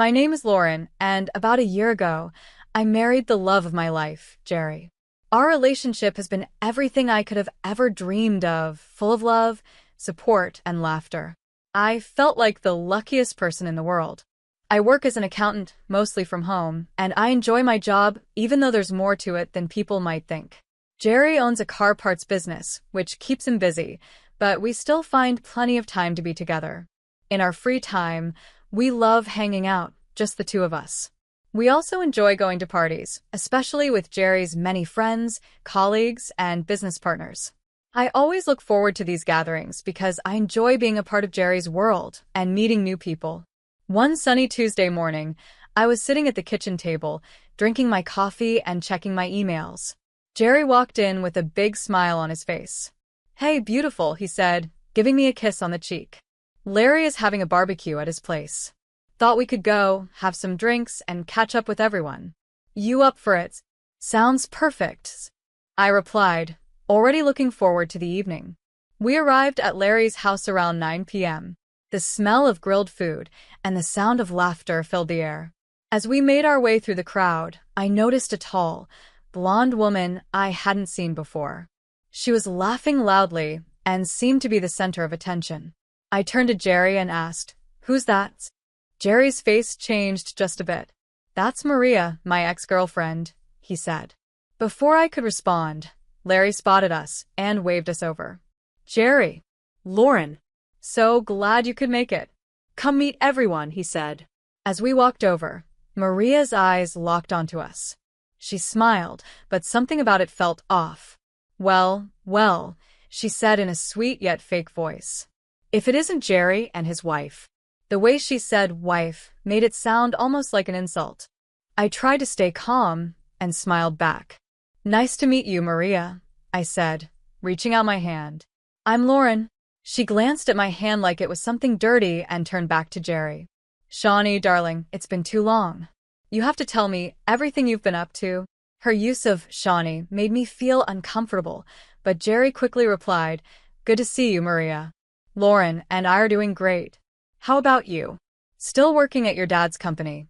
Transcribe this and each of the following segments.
My name is Lauren, and about a year ago, I married the love of my life, Jerry. Our relationship has been everything I could have ever dreamed of, full of love, support, and laughter. I felt like the luckiest person in the world. I work as an accountant, mostly from home, and I enjoy my job even though there's more to it than people might think. Jerry owns a car parts business, which keeps him busy, but we still find plenty of time to be together. In our free time, we love hanging out, just the two of us. We also enjoy going to parties, especially with Jerry's many friends, colleagues, and business partners. I always look forward to these gatherings because I enjoy being a part of Jerry's world and meeting new people. One sunny Tuesday morning, I was sitting at the kitchen table, drinking my coffee and checking my emails. Jerry walked in with a big smile on his face. "Hey, beautiful," he said, giving me a kiss on the cheek. "Larry is having a barbecue at his place. Thought we could go, have some drinks, and catch up with everyone. You up for it?" "Sounds perfect," I replied, already looking forward to the evening. We arrived at Larry's house around 9 p.m. The smell of grilled food and the sound of laughter filled the air. As we made our way through the crowd, I noticed a tall, blonde woman I hadn't seen before. She was laughing loudly and seemed to be the center of attention. I turned to Jerry and asked, "Who's that?" Jerry's face changed just a bit. "That's Maria, my ex-girlfriend," he said. Before I could respond, Larry spotted us and waved us over. "Jerry, Lauren, so glad you could make it. Come meet everyone," he said. As we walked over, Maria's eyes locked onto us. She smiled, but something about it felt off. Well, she said in a sweet yet fake voice. "If it isn't Jerry and his wife." The way she said wife made it sound almost like an insult. I tried to stay calm and smiled back. "Nice to meet you, Maria," I said, reaching out my hand. "I'm Lauren." She glanced at my hand like it was something dirty and turned back to Jerry. "Shawnee, darling, it's been too long. You have to tell me everything you've been up to." Her use of Shawnee made me feel uncomfortable, but Jerry quickly replied, "Good to see you, Maria. Lauren and I are doing great. How about you? Still working at your dad's company?"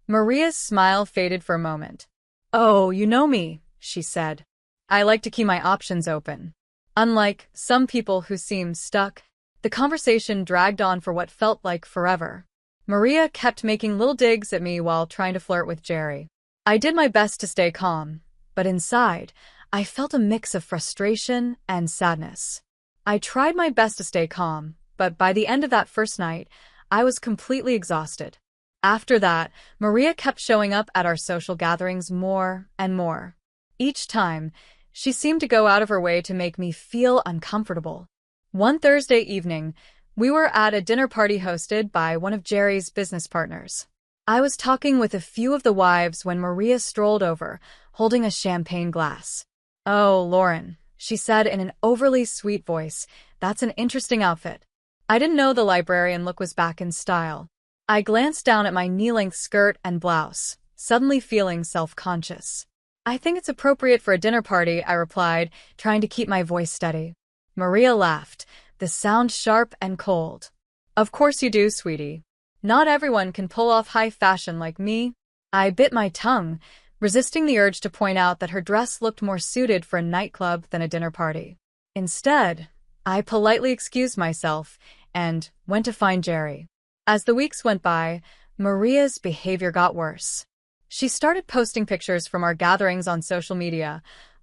Maria's smile faded for a moment. "Oh, you know me," she said. "I like to keep my options open. Unlike some people who seem stuck." The conversation dragged on for what felt like forever. Maria kept making little digs at me while trying to flirt with Jerry. I did my best to stay calm, but inside, I felt a mix of frustration and sadness. I tried my best to stay calm, but by the end of that first night, I was completely exhausted. After that, Maria kept showing up at our social gatherings more and more. Each time, she seemed to go out of her way to make me feel uncomfortable. One Thursday evening, we were at a dinner party hosted by one of Jerry's business partners. I was talking with a few of the wives when Maria strolled over, holding a champagne glass. "Oh, Lauren," she said in an overly sweet voice, "that's an interesting outfit." I didn't know the librarian look was back in style. I glanced down at my knee-length skirt and blouse, suddenly feeling self-conscious. "I think it's appropriate for a dinner party," I replied, trying to keep my voice steady. Maria laughed, the sound sharp and cold. "Of course you do, sweetie. Not everyone can pull off high fashion like me." I bit my tongue, resisting the urge to point out that her dress looked more suited for a nightclub than a dinner party. Instead, I politely excused myself and went to find Jerry. As the weeks went by, Maria's behavior got worse. She started posting pictures from our gatherings on social media,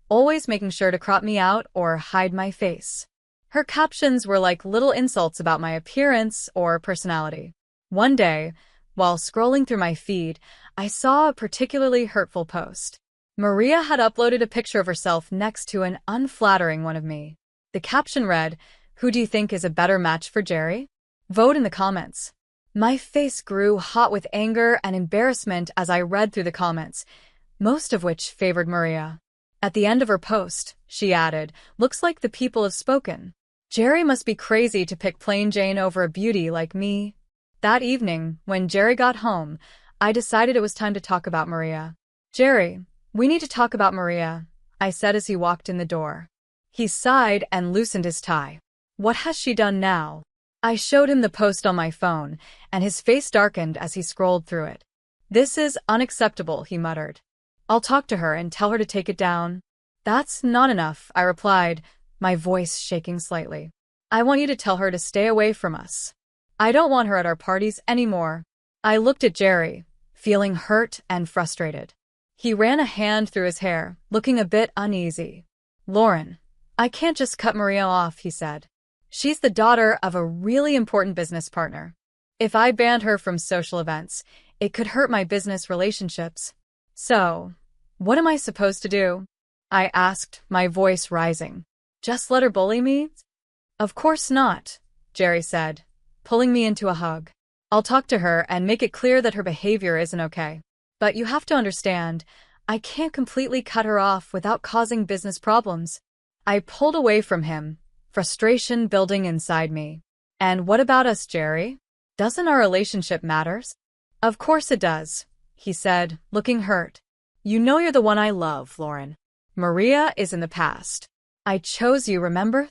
always making sure to crop me out or hide my face. Her captions were like little insults about my appearance or personality. One day, while scrolling through my feed, I saw a particularly hurtful post. Maria had uploaded a picture of herself next to an unflattering one of me. The caption read, "Who do you think is a better match for Jerry? Vote in the comments." My face grew hot with anger and embarrassment as I read through the comments, most of which favored Maria. At the end of her post, she added, "Looks like the people have spoken. Jerry must be crazy to pick plain Jane over a beauty like me." That evening, when Jerry got home, I decided it was time to talk about Maria. "Jerry, we need to talk about Maria," I said as he walked in the door. He sighed and loosened his tie. "What has she done now?" I showed him the post on my phone, and his face darkened as he scrolled through it. "This is unacceptable," he muttered. "I'll talk to her and tell her to take it down." "That's not enough," I replied, my voice shaking slightly. "I want you to tell her to stay away from us. I don't want her at our parties anymore." I looked at Jerry, feeling hurt and frustrated. He ran a hand through his hair, looking a bit uneasy. "Lauren, I can't just cut Maria off," he said. "She's the daughter of a really important business partner. If I banned her from social events, it could hurt my business relationships. So, what am I supposed to do?" I asked, my voice rising. "Just let her bully me?" "Of course not," Jerry said, pulling me into a hug. "I'll talk to her and make it clear that her behavior isn't okay. But you have to understand, I can't completely cut her off without causing business problems." I pulled away from him, frustration building inside me. "And what about us, Jerry? Doesn't our relationship matter?" "Of course it does," he said, looking hurt. "You know you're the one I love, Lauren. Maria is in the past. I chose you, remember?"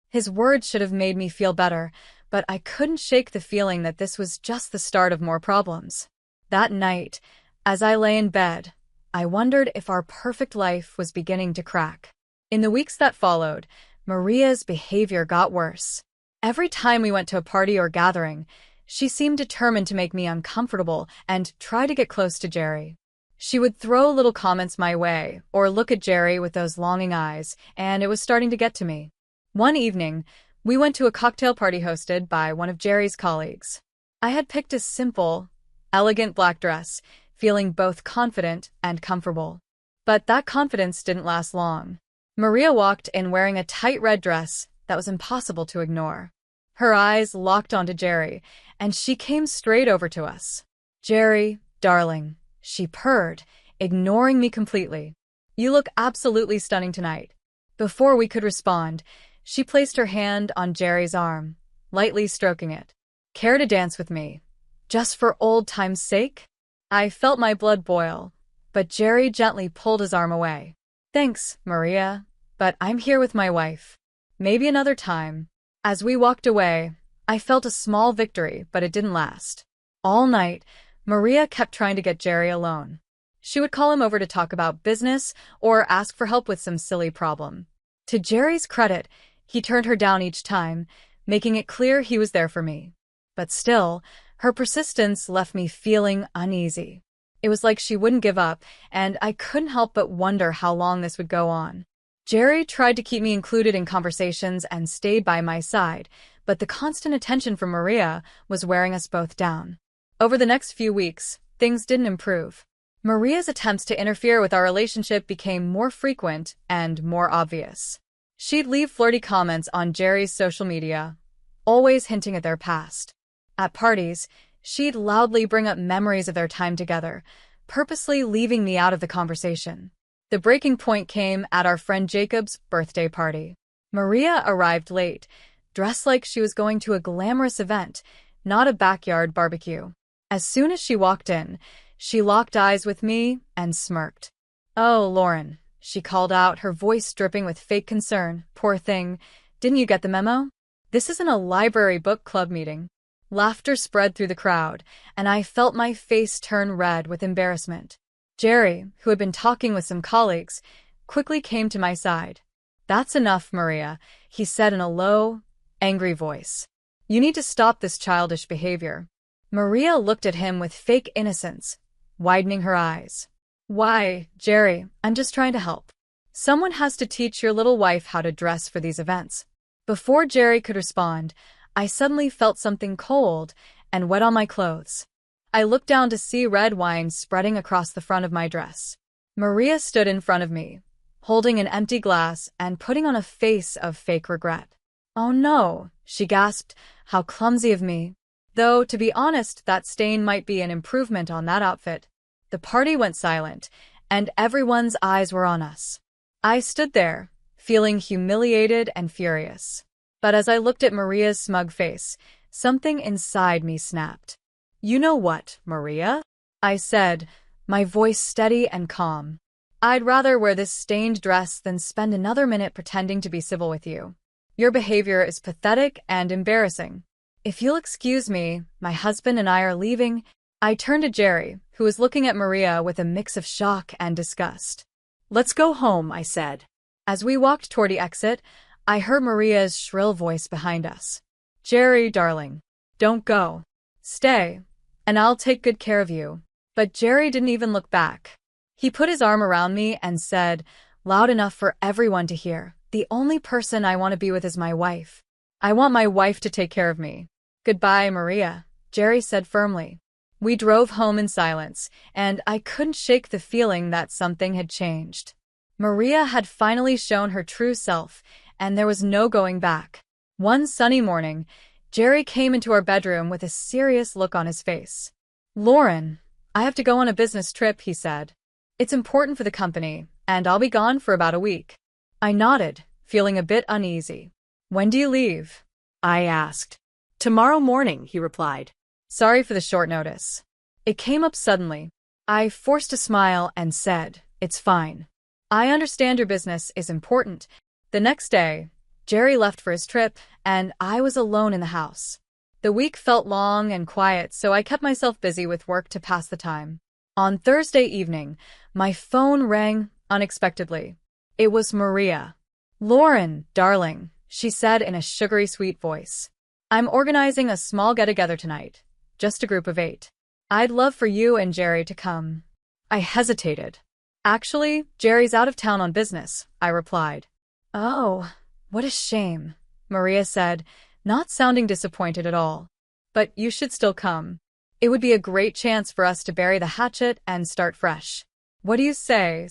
His words should have made me feel better, but I couldn't shake the feeling that this was just the start of more problems. That night, as I lay in bed, I wondered if our perfect life was beginning to crack. In the weeks that followed, Maria's behavior got worse. Every time we went to a party or gathering, she seemed determined to make me uncomfortable and try to get close to Jerry. She would throw little comments my way or look at Jerry with those longing eyes, and it was starting to get to me. One evening, we went to a cocktail party hosted by one of Jerry's colleagues. I had picked a simple, elegant black dress, feeling both confident and comfortable. But that confidence didn't last long. Maria walked in wearing a tight red dress that was impossible to ignore. Her eyes locked onto Jerry, and she came straight over to us. "Jerry, darling," she purred, ignoring me completely. "You look absolutely stunning tonight." Before we could respond, she placed her hand on Jerry's arm, lightly stroking it. "Care to dance with me? Just for old time's sake?" I felt my blood boil, but Jerry gently pulled his arm away. "Thanks, Maria, but I'm here with my wife. Maybe another time." As we walked away, I felt a small victory, but it didn't last. All night, Maria kept trying to get Jerry alone. She would call him over to talk about business or ask for help with some silly problem. To Jerry's credit, he turned her down each time, making it clear he was there for me. But still, her persistence left me feeling uneasy. It was like she wouldn't give up, and I couldn't help but wonder how long this would go on. Jerry tried to keep me included in conversations and stayed by my side, but the constant attention from Maria was wearing us both down. Over the next few weeks, things didn't improve. Maria's attempts to interfere with our relationship became more frequent and more obvious. She'd leave flirty comments on Jerry's social media, always hinting at their past. At parties, she'd loudly bring up memories of their time together, purposely leaving me out of the conversation. The breaking point came at our friend Jacob's birthday party. Maria arrived late, dressed like she was going to a glamorous event, not a backyard barbecue. As soon as she walked in, she locked eyes with me and smirked. "Oh, Lauren," she called out, her voice dripping with fake concern. "Poor thing. Didn't you get the memo? This isn't a library book club meeting." Laughter spread through the crowd, and I felt my face turn red with embarrassment. Jerry, who had been talking with some colleagues, quickly came to my side. "That's enough, Maria," he said in a low, angry voice. "You need to stop this childish behavior." Maria looked at him with fake innocence, widening her eyes. "Why, Jerry, I'm just trying to help. Someone has to teach your little wife how to dress for these events." Before Jerry could respond, I suddenly felt something cold and wet on my clothes. I looked down to see red wine spreading across the front of my dress. Maria stood in front of me, holding an empty glass and putting on a face of fake regret. "Oh no," she gasped, "how clumsy of me." Though, to be honest, that stain might be an improvement on that outfit. The party went silent, and everyone's eyes were on us. I stood there, feeling humiliated and furious. But as I looked at Maria's smug face, something inside me snapped. "You know what, Maria?" I said, my voice steady and calm. "I'd rather wear this stained dress than spend another minute pretending to be civil with you. Your behavior is pathetic and embarrassing. If you'll excuse me, my husband and I are leaving. I turned to Jerry, who was looking at Maria with a mix of shock and disgust. Let's go home, I said. As we walked toward the exit, I heard Maria's shrill voice behind us. Jerry, darling, don't go. Stay, and I'll take good care of you. But Jerry didn't even look back. He put his arm around me and said, loud enough for everyone to hear, the only person I want to be with is my wife. I want my wife to take care of me. Goodbye, Maria, Jerry said firmly. We drove home in silence, and I couldn't shake the feeling that something had changed. Maria had finally shown her true self, and there was no going back. One sunny morning, Jerry came into our bedroom with a serious look on his face. Lauren, I have to go on a business trip, he said. It's important for the company, and I'll be gone for about a week. I nodded, feeling a bit uneasy. When do you leave? I asked. Tomorrow morning, he replied. Sorry for the short notice. It came up suddenly. I forced a smile and said, it's fine. I understand your business is important. The next day, Jerry left for his trip, and I was alone in the house. The week felt long and quiet, so I kept myself busy with work to pass the time. On Thursday evening, my phone rang unexpectedly. It was Maria. Lauren, darling, she said in a sugary sweet voice. I'm organizing a small get-together tonight. Just a group of 8. I'd love for you and Jerry to come. I hesitated. Actually, Jerry's out of town on business, I replied. Oh, what a shame, Maria said, not sounding disappointed at all. But you should still come. It would be a great chance for us to bury the hatchet and start fresh. What do you say?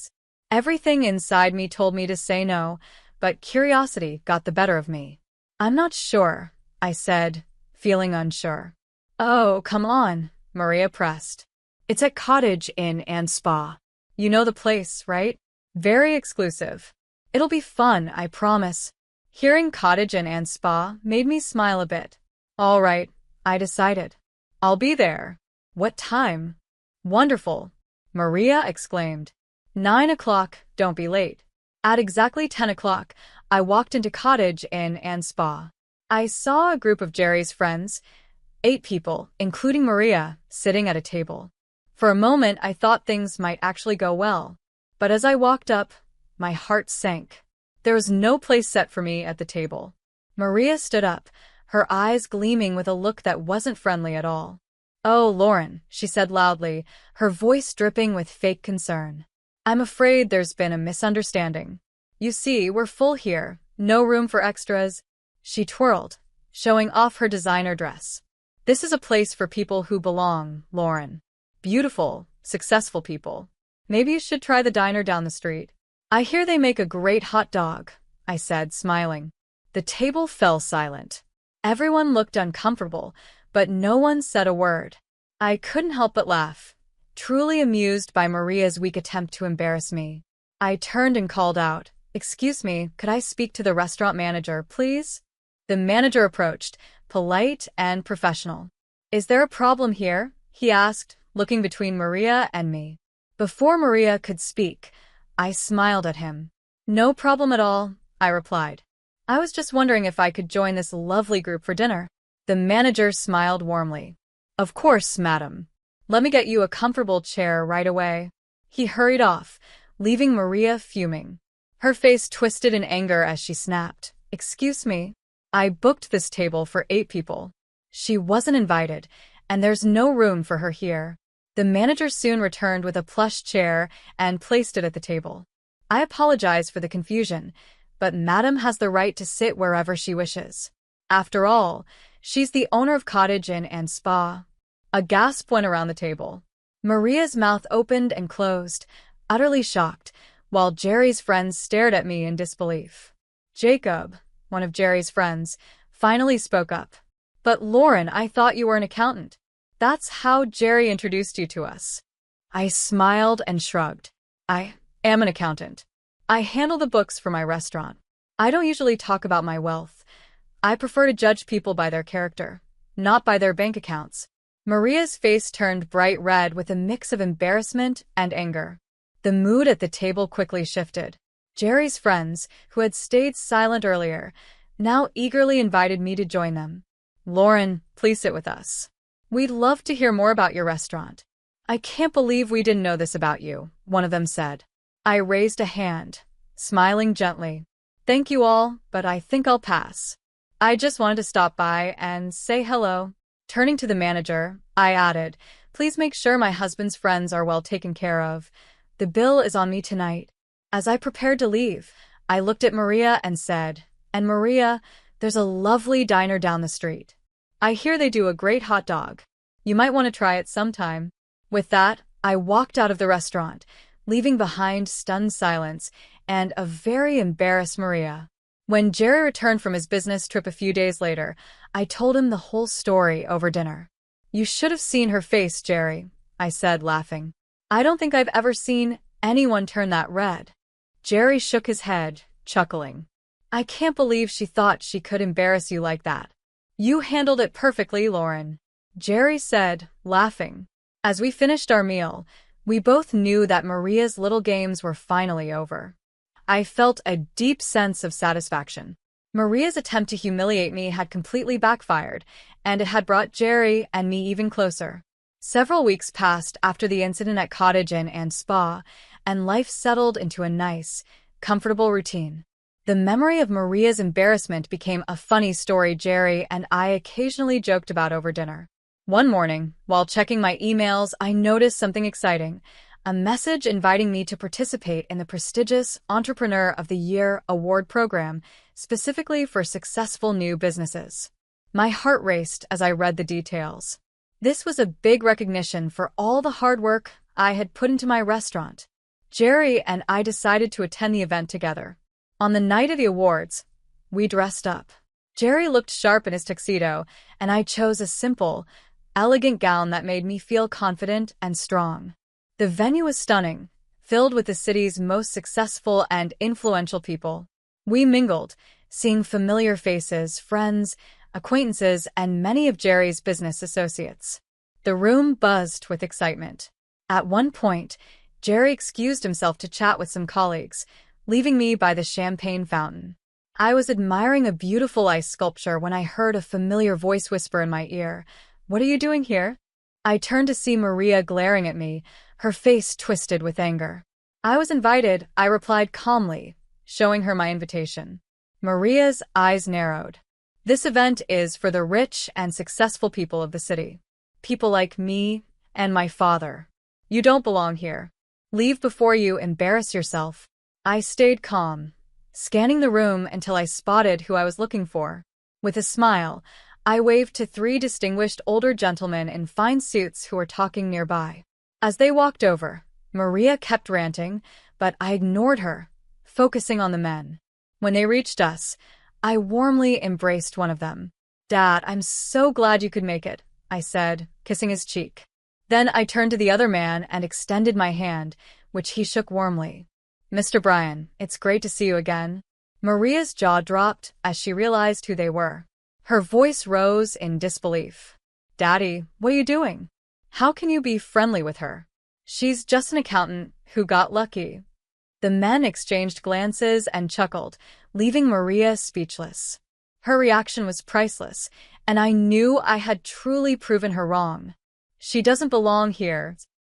Everything inside me told me to say no, but curiosity got the better of me. I'm not sure, I said, feeling unsure. Oh, come on, Maria pressed. It's at Cottage Inn and Spa. You know the place, right? Very exclusive. It'll be fun, I promise. Hearing Cottage Inn and Spa made me smile a bit. All right, I decided. I'll be there. What time? Wonderful, Maria exclaimed. 9 o'clock, don't be late. At exactly 10 o'clock, I walked into Cottage Inn and Spa. I saw a group of Jerry's friends, 8 people, including Maria, sitting at a table. For a moment, I thought things might actually go well. But as I walked up, my heart sank. There was no place set for me at the table. Maria stood up, her eyes gleaming with a look that wasn't friendly at all. Oh, Lauren, she said loudly, her voice dripping with fake concern. I'm afraid there's been a misunderstanding. You see, we're full here, no room for extras. She twirled, showing off her designer dress. This is a place for people who belong, Lauren. Beautiful, successful people. Maybe you should try the diner down the street. I hear they make a great hot dog, I said, smiling. The table fell silent. Everyone looked uncomfortable, but no one said a word. I couldn't help but laugh, truly amused by Maria's weak attempt to embarrass me. I turned and called out, Excuse me, could I speak to the restaurant manager, please? The manager approached, polite and professional. Is there a problem here? He asked, looking between Maria and me. Before Maria could speak, I smiled at him. No problem at all, I replied. I was just wondering if I could join this lovely group for dinner. The manager smiled warmly. Of course, madam. Let me get you a comfortable chair right away. He hurried off, leaving Maria fuming. Her face twisted in anger as she snapped. Excuse me. I booked this table for 8 people. She wasn't invited, and there's no room for her here. The manager soon returned with a plush chair and placed it at the table. I apologize for the confusion, but Madam has the right to sit wherever she wishes. After all, she's the owner of Cottage Inn and Spa. A gasp went around the table. Maria's mouth opened and closed, utterly shocked, while Jerry's friends stared at me in disbelief. Jacob, one of Jerry's friends, finally spoke up. But Lauren, I thought you were an accountant. That's how Jerry introduced you to us. I smiled and shrugged. I am an accountant. I handle the books for my restaurant. I don't usually talk about my wealth. I prefer to judge people by their character, not by their bank accounts. Maria's face turned bright red with a mix of embarrassment and anger. The mood at the table quickly shifted. Jerry's friends, who had stayed silent earlier, now eagerly invited me to join them. Lauren, please sit with us. We'd love to hear more about your restaurant. I can't believe we didn't know this about you, one of them said. I raised a hand, smiling gently. Thank you all, but I think I'll pass. I just wanted to stop by and say hello. Turning to the manager, I added, please make sure my husband's friends are well taken care of. The bill is on me tonight. As I prepared to leave, I looked at Maria and said, and Maria, there's a lovely diner down the street. I hear they do a great hot dog. You might want to try it sometime. With that, I walked out of the restaurant, leaving behind stunned silence and a very embarrassed Maria. When Jerry returned from his business trip a few days later, I told him the whole story over dinner. You should have seen her face, Jerry, I said, laughing. I don't think I've ever seen anyone turn that red. Jerry shook his head, chuckling. I can't believe she thought she could embarrass you like that. You handled it perfectly, Lauren, Jerry said, laughing. As we finished our meal, we both knew that Maria's little games were finally over. I felt a deep sense of satisfaction. Maria's attempt to humiliate me had completely backfired, and it had brought Jerry and me even closer. Several weeks passed after the incident at Cottage Inn and Spa, and life settled into a nice, comfortable routine. The memory of Maria's embarrassment became a funny story Jerry and I occasionally joked about over dinner. One morning, while checking my emails, I noticed something exciting. A message inviting me to participate in the prestigious Entrepreneur of the Year award program, specifically for successful new businesses. My heart raced as I read the details. This was a big recognition for all the hard work I had put into my restaurant. Jerry and I decided to attend the event together. On the night of the awards, we dressed up. Jerry looked sharp in his tuxedo, and I chose a simple, elegant gown that made me feel confident and strong. The venue was stunning, filled with the city's most successful and influential people. We mingled, seeing familiar faces, friends, acquaintances, and many of Jerry's business associates. The room buzzed with excitement. At one point, Jerry excused himself to chat with some colleagues, leaving me by the champagne fountain. I was admiring a beautiful ice sculpture when I heard a familiar voice whisper in my ear, "What are you doing here?" I turned to see Maria glaring at me, her face twisted with anger. "I was invited," I replied calmly, showing her my invitation. Maria's eyes narrowed. "This event is for the rich and successful people of the city. People like me and my father. You don't belong here. Leave before you embarrass yourself." I stayed calm, scanning the room until I spotted who I was looking for. With a smile, I waved to 3 distinguished older gentlemen in fine suits who were talking nearby. As they walked over, Maria kept ranting, but I ignored her, focusing on the men. When they reached us, I warmly embraced one of them. "Dad, I'm so glad you could make it," I said, kissing his cheek. Then I turned to the other man and extended my hand, which he shook warmly. "Mr. Bryan, it's great to see you again." Maria's jaw dropped as she realized who they were. Her voice rose in disbelief. "Daddy, what are you doing? How can you be friendly with her? She's just an accountant who got lucky." The men exchanged glances and chuckled, leaving Maria speechless. Her reaction was priceless, and I knew I had truly proven her wrong. "She doesn't belong here,"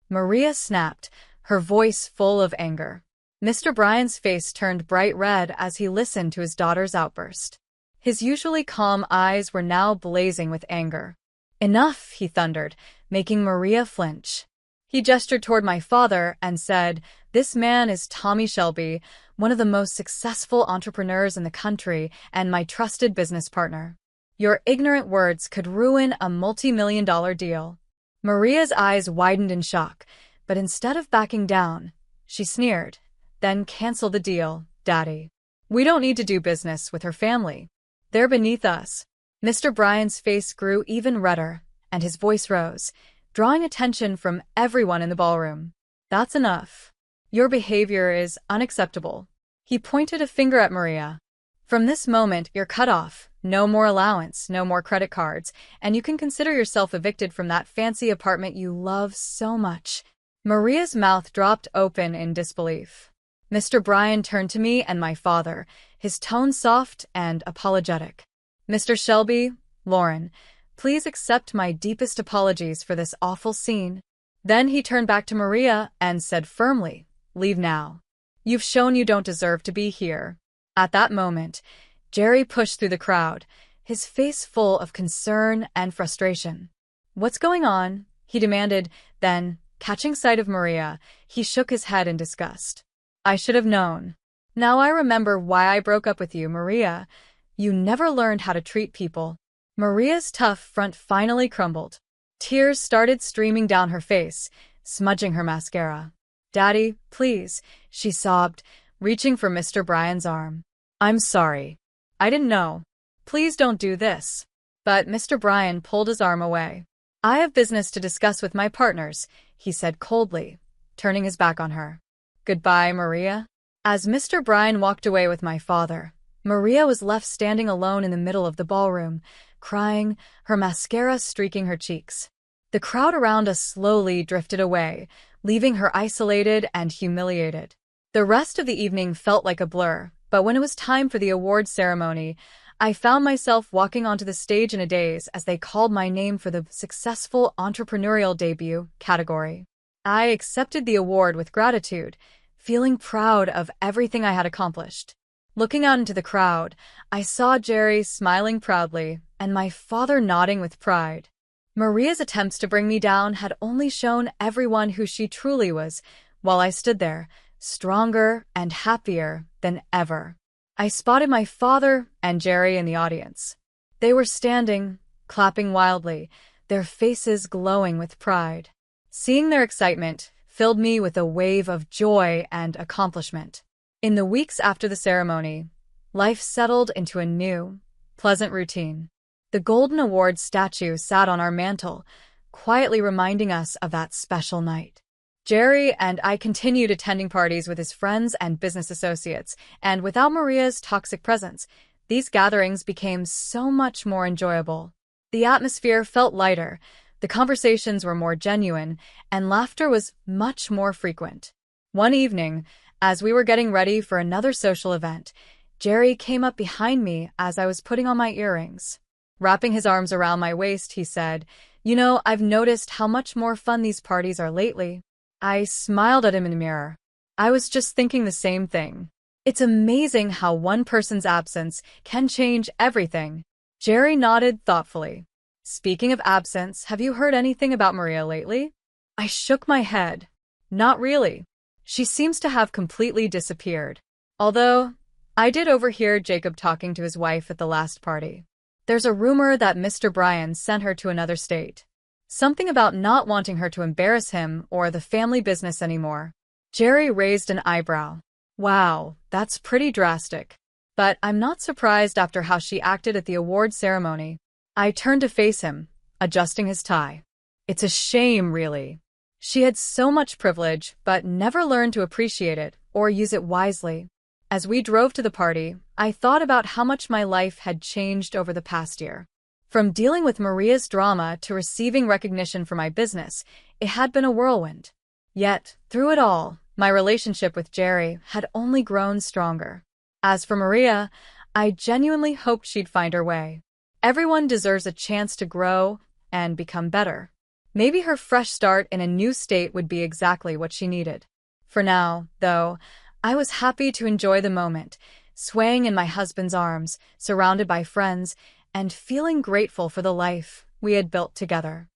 Maria snapped, her voice full of anger. Mr. Bryan's face turned bright red as he listened to his daughter's outburst. His usually calm eyes were now blazing with anger. "Enough," he thundered, making Maria flinch. He gestured toward my father and said, "This man is Tommy Shelby, one of the most successful entrepreneurs in the country and my trusted business partner. Your ignorant words could ruin a multi-million-dollar deal." Maria's eyes widened in shock, but instead of backing down, she sneered. "Then cancel the deal, Daddy. We don't need to do business with her family. They're beneath us." Mr. Bryan's face grew even redder, and his voice rose, drawing attention from everyone in the ballroom. "That's enough. Your behavior is unacceptable." He pointed a finger at Maria. "From this moment, you're cut off. No more allowance, no more credit cards, and you can consider yourself evicted from that fancy apartment you love so much." Maria's mouth dropped open in disbelief. Mr. Bryan turned to me and my father, his tone soft and apologetic. "Mr. Shelby, Lauren, please accept my deepest apologies for this awful scene." Then he turned back to Maria and said firmly, "Leave now. You've shown you don't deserve to be here." At that moment, Jerry pushed through the crowd, his face full of concern and frustration. "What's going on?" he demanded. Then, catching sight of Maria, he shook his head in disgust. "I should have known. Now I remember why I broke up with you, Maria. You never learned how to treat people." Maria's tough front finally crumbled. Tears started streaming down her face, smudging her mascara. "Daddy, please," she sobbed, reaching for Mr. Bryan's arm. "I'm sorry. I didn't know. Please don't do this." But Mr. Bryan pulled his arm away. "I have business to discuss with my partners," he said coldly, turning his back on her. "Goodbye, Maria." As Mr. Bryan walked away with my father, Maria was left standing alone in the middle of the ballroom, crying, her mascara streaking her cheeks. The crowd around us slowly drifted away, leaving her isolated and humiliated. The rest of the evening felt like a blur, but when it was time for the award ceremony, I found myself walking onto the stage in a daze as they called my name for the Successful Entrepreneurial Debut category. I accepted the award with gratitude, feeling proud of everything I had accomplished. Looking out into the crowd, I saw Jerry smiling proudly and my father nodding with pride. Maria's attempts to bring me down had only shown everyone who she truly was, while I stood there, stronger and happier than ever. I spotted my father and Jerry in the audience. They were standing, clapping wildly, their faces glowing with pride. Seeing their excitement filled me with a wave of joy and accomplishment. In the weeks after the ceremony, life settled into a new, pleasant routine. The Golden Award statue sat on our mantel, quietly reminding us of that special night. Jerry and I continued attending parties with his friends and business associates, and without Maria's toxic presence, these gatherings became so much more enjoyable. The atmosphere felt lighter, the conversations were more genuine, and laughter was much more frequent. One evening, as we were getting ready for another social event, Jerry came up behind me as I was putting on my earrings. Wrapping his arms around my waist, he said, "You know, I've noticed how much more fun these parties are lately." I smiled at him in the mirror. I was just thinking the same thing. It's amazing how one person's absence can change everything. Jerry nodded thoughtfully. "Speaking of absence, have you heard anything about Maria lately?" I shook my head. "Not really. She seems to have completely disappeared. Although, I did overhear Jacob talking to his wife at the last party. There's a rumor that Mr. Bryan sent her to another state. Something about not wanting her to embarrass him or the family business anymore." Jerry raised an eyebrow. "Wow, that's pretty drastic. But I'm not surprised after how she acted at the award ceremony." I turned to face him, adjusting his tie. "It's a shame, really. She had so much privilege, but never learned to appreciate it or use it wisely." As we drove to the party, I thought about how much my life had changed over the past year. From dealing with Maria's drama to receiving recognition for my business, it had been a whirlwind. Yet, through it all, my relationship with Jerry had only grown stronger. As for Maria, I genuinely hoped she'd find her way. Everyone deserves a chance to grow and become better. Maybe her fresh start in a new state would be exactly what she needed. For now, though, I was happy to enjoy the moment, swaying in my husband's arms, surrounded by friends, and feeling grateful for the life we had built together.